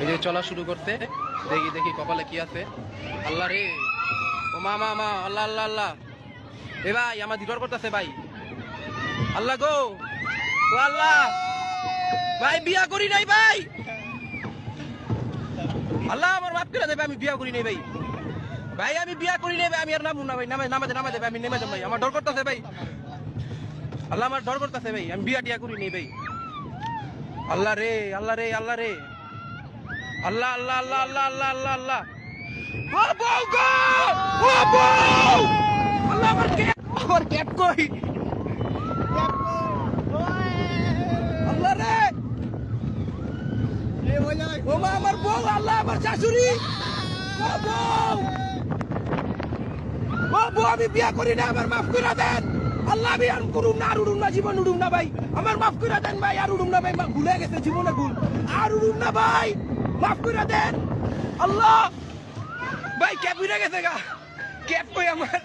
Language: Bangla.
এই যে চলা শুরু করতে, দেখি দেখি কপালে কি আছে। আল্লাহ রে, ও মা মা মা, আল্লাহ আল্লাহ আল্লাহ। এ ভাই আমার দিদর করতেছে ভাই, আল্লাহ গো, ও আল্লাহ ভাই, বিয়া করি নাই ভাই, আল্লাহ আমার মাফ করে দেবে, আমি বিয়া করি নাই ভাই, ভাই আমি বিয়া করি নাই ভাই, আমি আর নামু না ভাই, নামা দেবে, আমি নেমে যাবো ভাই, আমার ডর করতেছে ভাই, আল্লাহ আমার ডর করতেছে ভাই, আমি বিয়া টিয়া করি নাই ভাই। আল্লাহ রে আল্লাহ রে আল্লাহ রে, আল্লাহ আল্লাহ আল্লাহ আল্লাহ আল্লাহ আল্লাহ আল্লাহ। ও বউ গো, ও বউ, আল্লাহ আমার ক্যাপ কই, আল্লাহ রে, ও মা আমার বউ, আল্লাহ আমার শাশুড়ি, ও বউ, ও বউ, আমি বিয়া করি না, আমার মাফ করে দেন আল্লাহ, আমি আর করুম না, আর উড়ুম না, জীবন উড়ুম না ভাই, আমার মাফ করে দেন ভাই, আর উড়ুম না ভাই, ভুলে গেছে জীবনে ভুল, আর উড়ুম না ভাই, মাফ করে দেন আল্লাহ। ভাই ক্যাপ উড়ে গেছে গা, ক্যাপ কই আমার।